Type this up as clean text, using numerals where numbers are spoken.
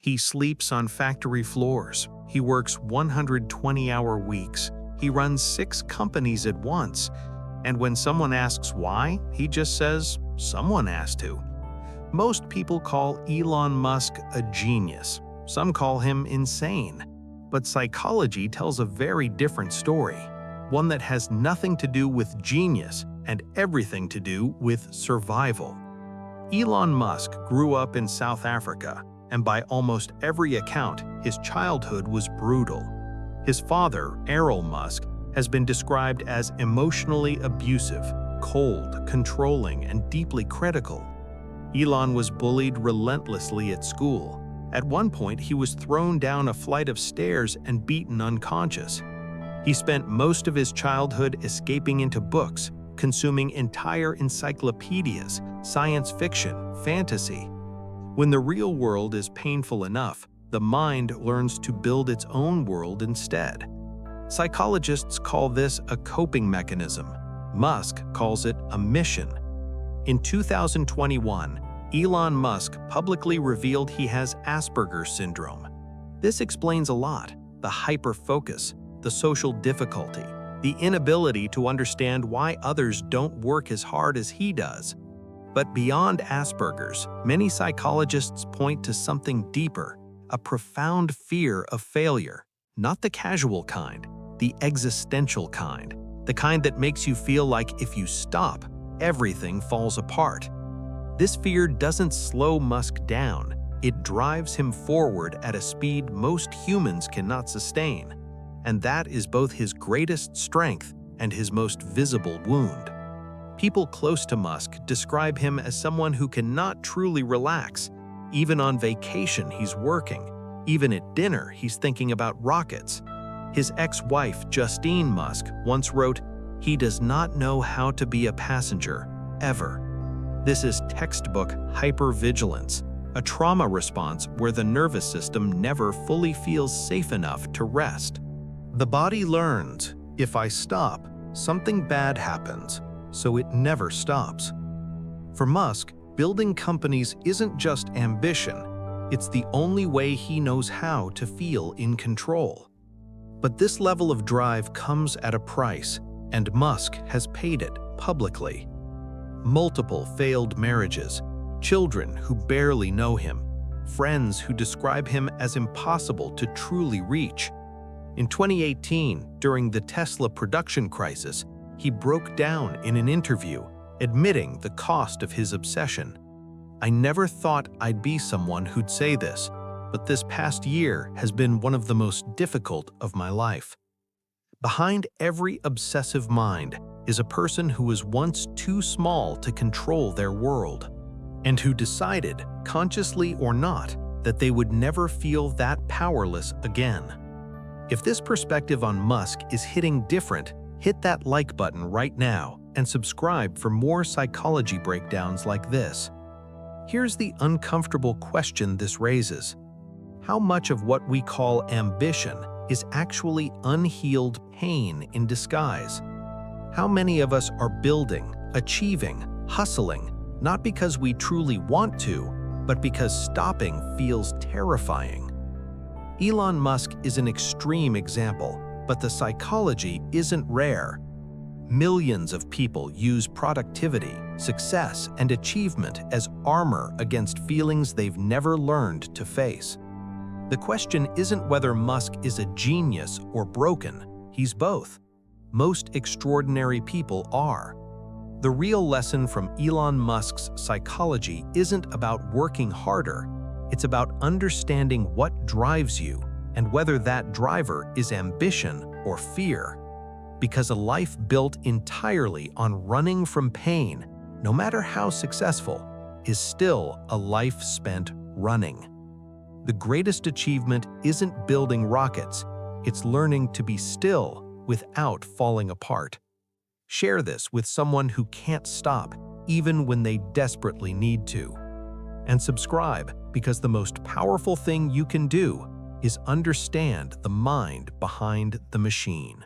He sleeps on factory floors. He works 120-hour weeks. He runs 6 companies at once. And when someone asks why, he just says, someone has to. Most people call Elon Musk a genius. Some call him insane. But psychology tells a very different story, one that has nothing to do with genius and everything to do with survival. Elon Musk grew up in South Africa, and by almost every account, his childhood was brutal. His father, Elon Musk, has been described as emotionally abusive, cold, controlling, and deeply critical. Elon was bullied relentlessly at school. At one point, he was thrown down a flight of stairs and beaten unconscious. He spent most of his childhood escaping into books, consuming entire encyclopedias, science fiction, fantasy. When the real world is painful enough, the mind learns to build its own world instead. Psychologists call this a coping mechanism. Musk calls it a mission. In 2021, Elon Musk publicly revealed he has Asperger syndrome. This explains a lot: the hyperfocus, the social difficulty, the inability to understand why others don't work as hard as he does. But beyond Asperger's, many psychologists point to something deeper, a profound fear of failure. Not the casual kind, the existential kind, the kind that makes you feel like if you stop, everything falls apart. This fear doesn't slow Musk down, it drives him forward at a speed most humans cannot sustain. And that is both his greatest strength and his most visible wound. People close to Musk describe him as someone who cannot truly relax. Even on vacation, he's working. Even at dinner, he's thinking about rockets. His ex-wife, Justine Musk, once wrote, "He does not know how to be a passenger, ever." This is textbook hypervigilance, a trauma response where the nervous system never fully feels safe enough to rest. The body learns, if I stop, something bad happens, so it never stops. For Musk, building companies isn't just ambition, it's the only way he knows how to feel in control. But this level of drive comes at a price, and Musk has paid it publicly. Multiple failed marriages, children who barely know him, friends who describe him as impossible to truly reach. In 2018, during the Tesla production crisis, he broke down in an interview, admitting the cost of his obsession. "I never thought I'd be someone who'd say this, but this past year has been one of the most difficult of my life." Behind every obsessive mind is a person who was once too small to control their world, and who decided, consciously or not, that they would never feel that powerless again. If this perspective on Musk is hitting different, hit that like button right now and subscribe for more psychology breakdowns like this. Here's the uncomfortable question this raises. How much of what we call ambition is actually unhealed pain in disguise? How many of us are building, achieving, hustling, not because we truly want to, but because stopping feels terrifying? Elon Musk is an extreme example, but the psychology isn't rare. Millions of people use productivity, success, and achievement as armor against feelings they've never learned to face. The question isn't whether Musk is a genius or broken. He's both. Most extraordinary people are. The real lesson from Elon Musk's psychology isn't about working harder. It's about understanding what drives you and whether that driver is ambition or fear. Because a life built entirely on running from pain, no matter how successful, is still a life spent running. The greatest achievement isn't building rockets, it's learning to be still without falling apart. Share this with someone who can't stop, even when they desperately need to. And subscribe, because the most powerful thing you can do is understand the mind behind the machine.